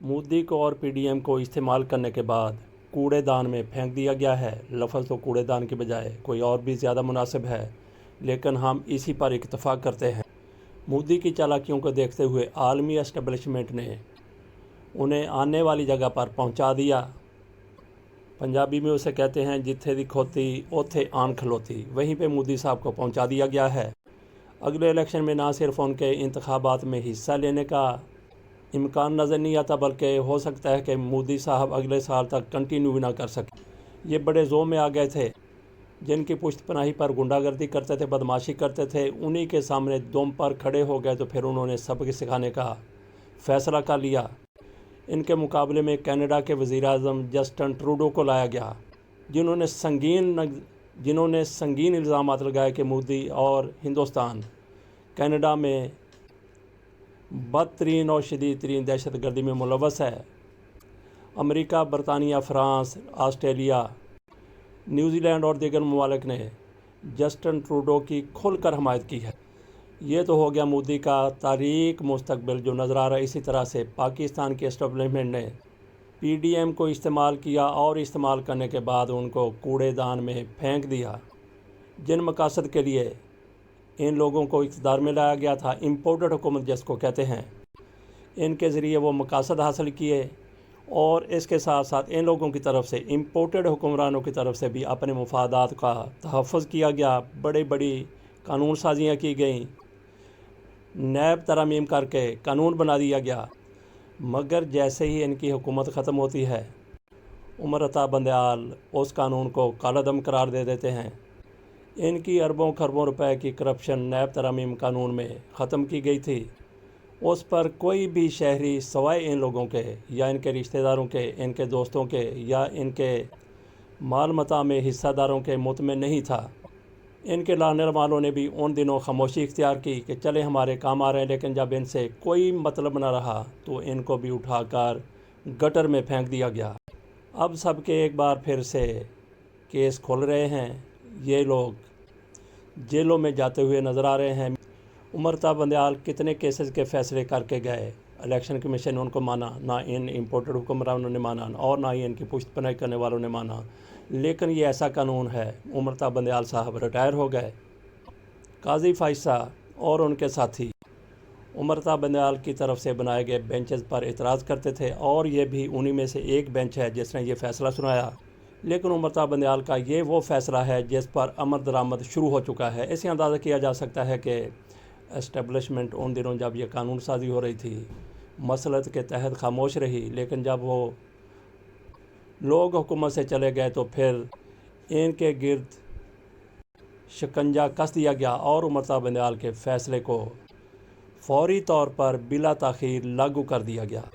मोदी को और पीडीएम को इस्तेमाल करने के बाद कूड़ेदान में फेंक दिया गया है। लफ्ज़ तो कूड़ेदान के बजाय कोई और भी ज़्यादा मुनासिब है, लेकिन हम इसी पर इत्तफाक करते हैं। मोदी की चालाकियों को देखते हुए आलमी एस्टेब्लिशमेंट ने उन्हें आने वाली जगह पर पहुंचा दिया। पंजाबी में उसे कहते हैं जिथे दी खोती ओथे आन खलोती। वहीं पे मोदी साहब को पहुंचा दिया गया है। अगले इलेक्शन में ना सिर्फ उनके इंतखाबात में हिस्सा लेने का इम्कान नज़र नहीं आता, बल्कि हो सकता है कि मोदी साहब अगले साल तक कंटिन्यू भी ना कर सकें। ये बड़े जोर में आ गए थे, जिनकी पुश्त पनाही पर गुंडागर्दी करते थे, बदमाशी करते थे, उन्हीं के सामने दम पर खड़े हो गए तो फिर उन्होंने सबक सिखाने का फ़ैसला कर लिया। इनके मुकाबले में कनाडा के वज़ीर-ए-आज़म जस्टिन ट्रूडो को लाया गया, जिन्होंने संगीन इल्ज़ामात लगाए कि मोदी और हिंदुस्तान कनाडा में बदतरीन और शदीद तरीन दहशत गर्दी में मुलव्वस है। अमेरिका, बरतानिया, फ़्रांस, आस्ट्रेलिया, न्यूजीलैंड और दीगर ममालिक ने जस्टिन ट्रूडो की खुलकर हमायत की है। ये तो हो गया मोदी का तारीक मुस्तकबिल जो नज़र आ रहा है। इसी तरह से पाकिस्तान के एस्टेब्लिशमेंट ने पीडीएम को इस्तेमाल किया और इस्तेमाल करने के बाद उनको कूड़ेदान में फेंक दिया। जिन मकासद के लिए इन लोगों को इक़्तिदार में लाया गया था, इम्पोर्टेड हुकूमत जिसको कहते हैं, इनके ज़रिए वो मकासद हासिल किए और इसके साथ साथ इन लोगों की तरफ से, इम्पोर्टेड हुक्मरानों की तरफ से भी अपने मफादात का तहफ़्फ़ुज़ किया गया। बड़ी बड़ी कानून साजियाँ की गईं, नैब तरमीम करके कानून बना दिया गया। मगर जैसे ही इनकी हुकूमत ख़त्म होती है, उमर अता बंदयाल उस कानून को कालादम करार दे देते हैं। इनकी अरबों खरबों रुपए की करप्शन नैब तरमीम कानून में ख़त्म की गई थी। उस पर कोई भी शहरी सवाए इन लोगों के या इनके रिश्तेदारों के, इनके दोस्तों के या इनके माल मता में हिस्सादारों के मुतमिन नहीं था। इनके लाने वालों ने भी उन दिनों खामोशी इख्तियार की कि चले हमारे काम आ रहे हैं, लेकिन जब इनसे कोई मतलब न रहा तो इनको भी उठाकर गटर में फेंक दिया गया। अब सबके एक बार फिर से केस खोल रहे हैं। ये लोग जेलों में जाते हुए नज़र आ रहे हैं। उमर अता बंदयाल कितने केसेस के फ़ैसले करके गए, इलेक्शन कमीशन ने उनको माना, ना इन इम्पोर्टेड हुक्मरानों ने माना और ना ही इनकी पुश्त पनाही करने वालों ने माना। लेकिन ये ऐसा कानून है। उमर अता बंदयाल साहब रिटायर हो गए। काजी फ़ाइज़ और उनके साथी उमर अता बंदयाल की तरफ से बनाए गए बेंचेस पर एतराज़ करते थे और ये भी उन्हीं में से एक बेंच है जिसने ये फ़ैसला सुनाया। लेकिन उमर अता बंदयाल का ये वो फ़ैसला है जिस पर अमल दरामद शुरू हो चुका है। इससे अंदाज़ा किया जा सकता है कि एस्टेब्लिशमेंट उन दिनों जब ये कानून साजी हो रही थी, मसलत के तहत खामोश रही, लेकिन जब वो लोग हुकूमत से चले गए तो फिर इनके गिर्द शिकंजा कस दिया गया और उमर अता बंदयाल के फ़ैसले को फौरी तौर पर बिला ताख़ीर लागू कर दिया गया।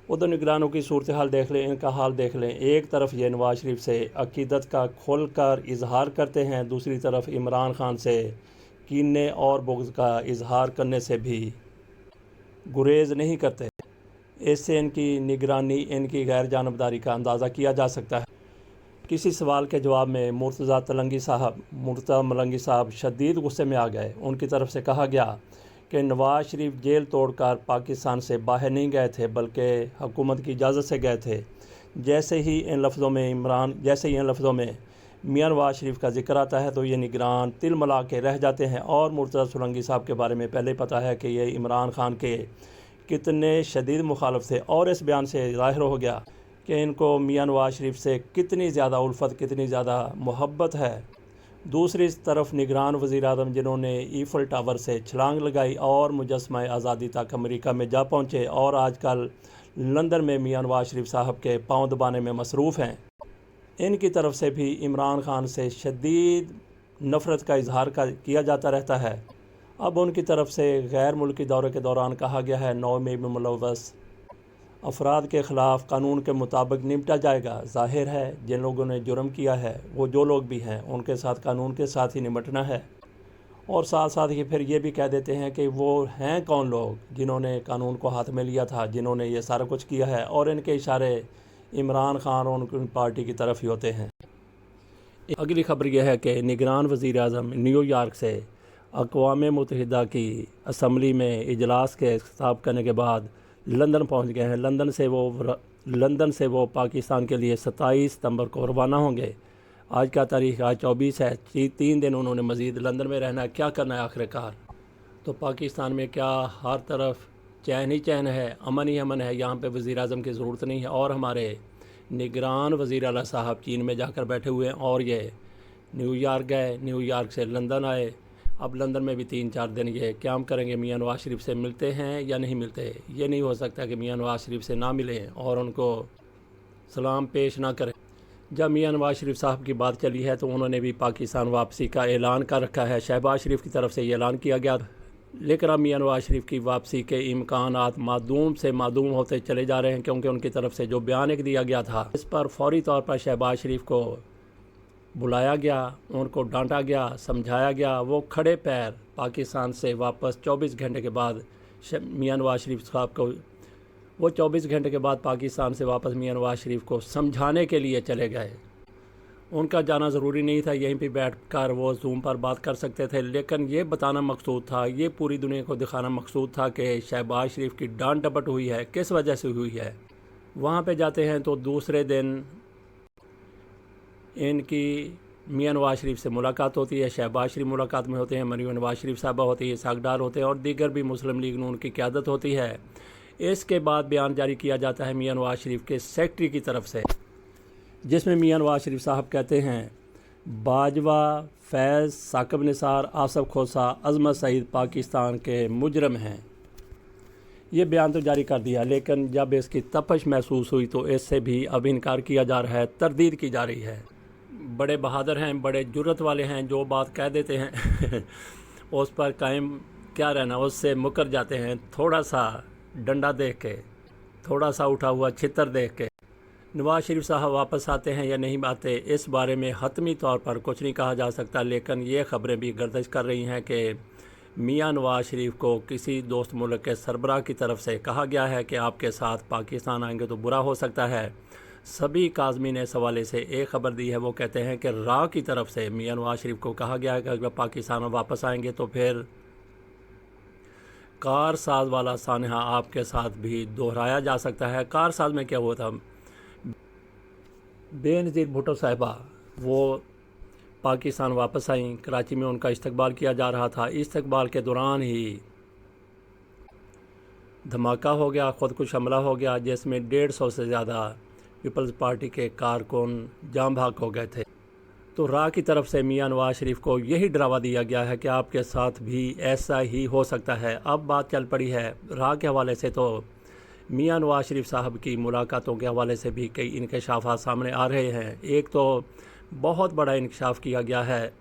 उधर निगरानों की सूरत हाल देख लें, इनका हाल देख लें। एक तरफ ये नवाज शरीफ से अकीदत का खुल कर इजहार करते हैं, दूसरी तरफ इमरान खान से कीने और बुग़्ज़ का इजहार करने से भी गुरेज़ नहीं करते। इससे इनकी निगरानी, इनकी गैर जानबदारी का अंदाज़ा किया जा सकता है। किसी सवाल के जवाब में मुर्तज़ा मलंगी साहब शदीद गुस्से में आ गए। उनकी तरफ से कहा गया कि नवाज शरीफ जेल तोड़कर पाकिस्तान से बाहर नहीं गए थे, बल्कि हुकूमत की इजाज़त से गए थे। जैसे ही इन लफ्ज़ों में मियां नवाज शरीफ का जिक्र आता है तो ये निगरान तिल मिला के रह जाते हैं। और मुर्तज़ा मलंगी साहब के बारे में पहले पता है कि ये इमरान खान के कितने शदीद मुखालिफ थे और इस बयान से ज़ाहिर हो गया कि इनको मियां नवाज शरीफ से कितनी ज़्यादा उल्फत, कितनी ज़्यादा मोहब्बत है। दूसरी तरफ निगरान वज़ीर-ए-आज़म जिन्होंने ईफल टावर से छलांग लगाई और मुजस्समा आज़ादी तक अमेरिका में जा पहुँचे और आजकल लंदन में मियां नवाज शरीफ साहब के पाँव दबाने में मसरूफ़ हैं, इनकी तरफ से भी इमरान खान से शदीद नफ़रत का इजहार किया जाता रहता है। अब उनकी तरफ से गैर मुल्की दौरे के दौरान कहा गया है 9 मई में मुलव्वस अफराद के ख़िलाफ़ कानून के मुताबिक निपटा जाएगा। ज़ाहिर है जिन लोगों ने जुर्म किया है, वो जो लोग भी हैं, उनके साथ कानून के साथ ही निपटना है। और साथ साथ ही फिर ये भी कह देते हैं कि वो हैं कौन लोग जिन्होंने कानून को हाथ में लिया था, जिन्होंने ये सारा कुछ किया है, और इनके इशारे इमरान खान और उनकी पार्टी की तरफ ही होते हैं। अगली खबर यह है कि निगरान वज़ीर-ए-आज़म न्यूयॉर्क से अक़वाम मुत्तहिदा की असम्बली में इजलास के खिताब करने के बाद लंदन पहुंच गए हैं। लंदन से वो पाकिस्तान के लिए 27 सितंबर को रवाना होंगे। आज का तारीख आज 24 है। 3 दिन उन्होंने मज़ीद लंदन में रहना है। क्या करना है आखिरकार? तो पाकिस्तान में क्या हर तरफ चैन ही चैन है, अमन ही अमन है? यहाँ पे वज़ीर-ए-आज़म की ज़रूरत नहीं है। और हमारे निगरान वज़ीर आला साहब चीन में जाकर बैठे हुए हैं और ये न्यूयॉर्क गए, न्यूयॉर्क से लंदन आए। अब लंदन में भी 3-4 दिन ये क्या करेंगे? मियां नवाज शरीफ से मिलते हैं या नहीं मिलते? ये नहीं हो सकता कि मियां नवाज शरीफ से ना मिलें और उनको सलाम पेश ना करें। जब मियां नवाज शरीफ साहब की बात चली है तो उन्होंने भी पाकिस्तान वापसी का ऐलान कर रखा है। शहबाज शरीफ की तरफ से ये ऐलान किया गया, लेकिन अब मियां नवाज शरीफ की वापसी के इम्कानात मादूम से मादूम होते चले जा रहे हैं, क्योंकि उनकी तरफ से जो बयान एक दिया गया था इस पर फौरी तौर पर शहबाज शरीफ को बुलाया गया, उनको डांटा गया, समझाया गया। वो खड़े पैर पाकिस्तान से वापस 24 घंटे के बाद मियां नवाज शरीफ साहब को 24 घंटे के बाद पाकिस्तान से वापस मियां नवाज शरीफ को समझाने के लिए चले गए। उनका जाना ज़रूरी नहीं था, यहीं पे बैठकर वो ज़ूम पर बात कर सकते थे, लेकिन ये बताना मकसूद था, ये पूरी दुनिया को दिखाना मकसूद था कि शहबाज शरीफ की डांट डपट हुई है, किस वजह से हुई है। वहाँ पे जाते हैं तो दूसरे दिन इनकी मियां नवाज शरीफ से मुलाकात होती है। शहबाज शरीफ मुलाकात में होते हैं, मरीम नवाज शरीफ साहबा होती है, इसहाक डार होते हैं और दीगर भी मुस्लिम लीग नून की क़यादत होती है। इसके बाद बयान जारी किया जाता है मियां नवाज शरीफ के सेक्रेटरी की तरफ से, जिसमें मियां नवाज शरीफ साहब कहते हैं बाजवा, फैज़, साकिब निसार, आसफ खोसा, अजमत सईद पाकिस्तान के मुजरम हैं। ये बयान तो जारी कर दिया, लेकिन जब इसकी तपश महसूस हुई तो इससे भी अब इनकार किया जा रहा है, तरदीद की जा रही है। बड़े बहादुर हैं, बड़े जुर्रत वाले हैं, जो बात कह देते हैं उस पर कायम क्या रहना, उससे मुकर जाते हैं। थोड़ा सा डंडा देख के, थोड़ा सा उठा हुआ छितर देख के नवाज शरीफ साहब वापस आते हैं या नहीं आते, इस बारे में हतमी तौर पर कुछ नहीं कहा जा सकता। लेकिन ये खबरें भी गर्दिश कर रही हैं कि मियां नवाज शरीफ को किसी दोस्त मुल्क के सरबराह की तरफ से कहा गया है कि आपके साथ पाकिस्तान आएंगे तो बुरा हो सकता है। सभी काज़मीन इस हवाले से एक ख़बर दी है, वो कहते हैं कि राह की तरफ से मियां नवाज शरीफ को कहा गया है कि अगर पाकिस्तान में वापस आएंगे तो फिर कार साज वाला सानहा आपके साथ भी दोहराया जा सकता है। कार साज में क्या हुआ था, बेनज़ीर भुट्टो साहिबा वो पाकिस्तान वापस आईं, कराची में उनका इस्तकबाल किया जा रहा था। इस्तकबाल के दौरान ही धमाका हो गया, ख़ुदकुश हमला हो गया, जिसमें 150 से ज़्यादा पीपल्स पार्टी के कारकुन जाम भाग हो गए थे। तो राह की तरफ से मियां नवाज शरीफ को यही डरावा दिया गया है कि आपके साथ भी ऐसा ही हो सकता है। अब बात चल पड़ी है राह के हवाले से, तो मियां नवाज शरीफ साहब की मुलाकातों के हवाले से भी कई इंकशाफात सामने आ रहे हैं। एक तो बहुत बड़ा इंकशाफ किया गया है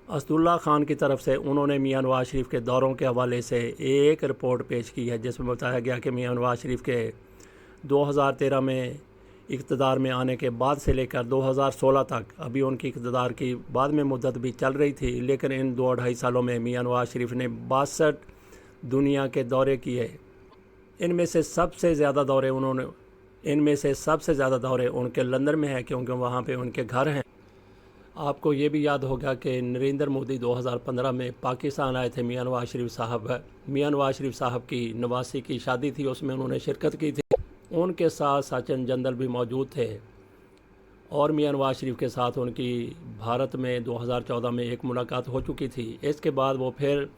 असदुल्ला खान की तरफ से, उन्होंने मियां नवाज शरीफ के दौरों के हवाले से एक रिपोर्ट पेश की है, जिसमें बताया गया कि मियां नवाज शरीफ के 2013 में इक़्तिदार में आने के बाद से लेकर 2016 तक, अभी उनकी इक़्तिदार की बाद में मुद्दत भी चल रही थी, लेकिन इन 2-2.5 सालों में मियां नवाज शरीफ ने 62 दुनिया के दौरे किए। इनमें से सबसे ज़्यादा दौरे उनके लंदन में हैं, क्योंकि वहाँ पे उनके घर हैं। आपको ये भी याद होगा कि नरेंद्र मोदी 2015 में पाकिस्तान आए थे। मियां नवाज शरीफ साहब की नवासी की शादी थी, उसमें उन्होंने शिरकत की थी। उनके साथ सचिन जंदल भी मौजूद थे और मियां नवाज शरीफ के साथ उनकी भारत में 2014 में एक मुलाकात हो चुकी थी। इसके बाद वो फिर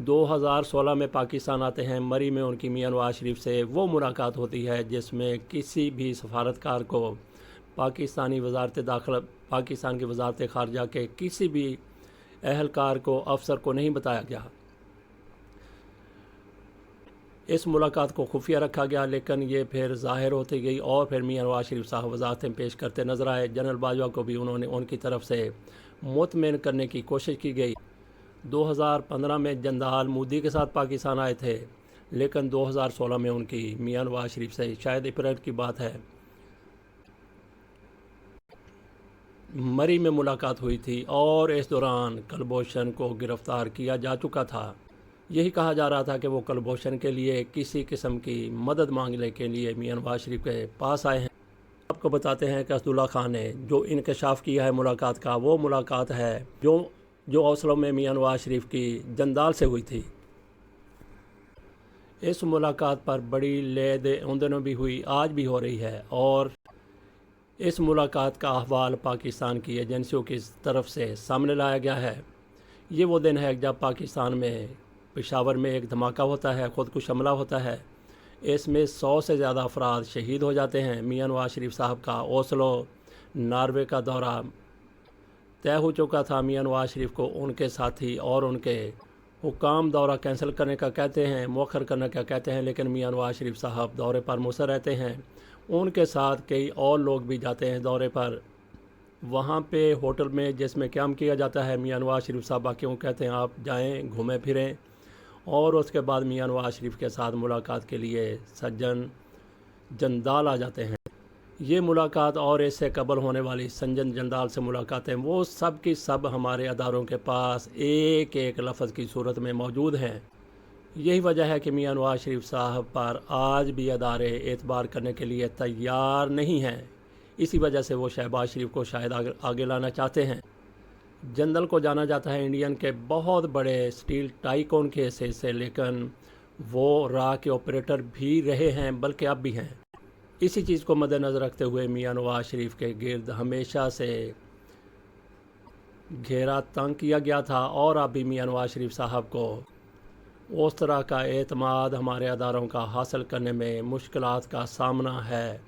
2016 में पाकिस्तान आते हैं। मरी में उनकी मियां नवाज शरीफ से वो मुलाकात होती है जिसमें किसी भी सफारतकार को पाकिस्तान की वजारत ख़ारजा के किसी भी अहलकार को, अफसर को नहीं बताया गया। इस मुलाकात को खुफिया रखा गया, लेकिन ये फिर ज़ाहिर होती गई और फिर मियां नवाज शरीफ साहब वजाहतें पेश करते नज़र आए। जनरल बाजवा को भी उनकी तरफ से मुतमईन करने की कोशिश की गई। 2015 में जनरल मोदी के साथ पाकिस्तान आए थे, लेकिन 2016 में उनकी मियां नवाज शरीफ से शायद अप्रैल की बात है, मरी में मुलाकात हुई थी और इस दौरान कुलभूषण को गिरफ़्तार किया जा चुका था। यही कहा जा रहा था कि वो कुलभूषण के लिए किसी किस्म की मदद मांगने के लिए मियां नवाज शरीफ के पास आए हैं। आपको बताते हैं कि असदुल्ला खान ने जो इंकशाफ किया है मुलाकात का, वो मुलाकात है जो ओस्लो में मियां नवाज शरीफ की जंदाल से हुई थी। इस मुलाकात पर बड़ी लेद उन दिनों भी हुई, आज भी हो रही है, और इस मुलाकात का अहवाल पाकिस्तान की एजेंसियों की तरफ से सामने लाया गया है। ये वो दिन है जब पाकिस्तान में पेशावर में एक धमाका होता है, ख़ुदकुश हमला होता है। इसमें 100 से ज़्यादा अफराद शहीद हो जाते हैं। मियां नवाज शरीफ साहब का ओस्लो नॉर्वे का दौरा तय हो चुका था। मियां नवाज शरीफ को उनके साथी और उनके हुकाम दौरा कैंसिल करने का कहते हैं, मौखर करने का कहते हैं, लेकिन मियां नवाज शरीफ साहब दौरे पर मुसर रहते हैं। उनके साथ कई और लोग भी जाते हैं दौरे पर। वहाँ पे होटल में जिसमें क़याम किया जाता है, मियां नवाज शरीफ साहब बाकियों को कहते हैं आप जाएं, घूमें फिरें, और उसके बाद मियां नवाज शरीफ के साथ मुलाकात के लिए सज्जन जंदाल आ जाते हैं। ये मुलाकात और इससे कबल होने वाली सज्जन जंदाल से मुलाकातें वो सब की सब हमारे अदारों के पास एक एक लफ्ज़ की सूरत में मौजूद हैं। यही वजह है कि मियां नवाज शरीफ साहब पर आज भी अदारे एतबार करने के लिए तैयार नहीं हैं। इसी वजह से वो शहबाज शरीफ को शायद आगे लाना चाहते हैं। जंदल को जाना जाता है इंडियन के बहुत बड़े स्टील टाइकॉन के हिस्से से, लेकिन वो राह के ऑपरेटर भी रहे हैं, बल्कि अब भी हैं। इसी चीज़ को मद्देनज़र रखते हुए मियां नवाज शरीफ के गिर्द हमेशा से घेरा तंग किया गया था, और अब भी मियां नवाज शरीफ साहब को उस तरह का एतमाद हमारे अदारों का हासिल करने में मुश्किलात का सामना है।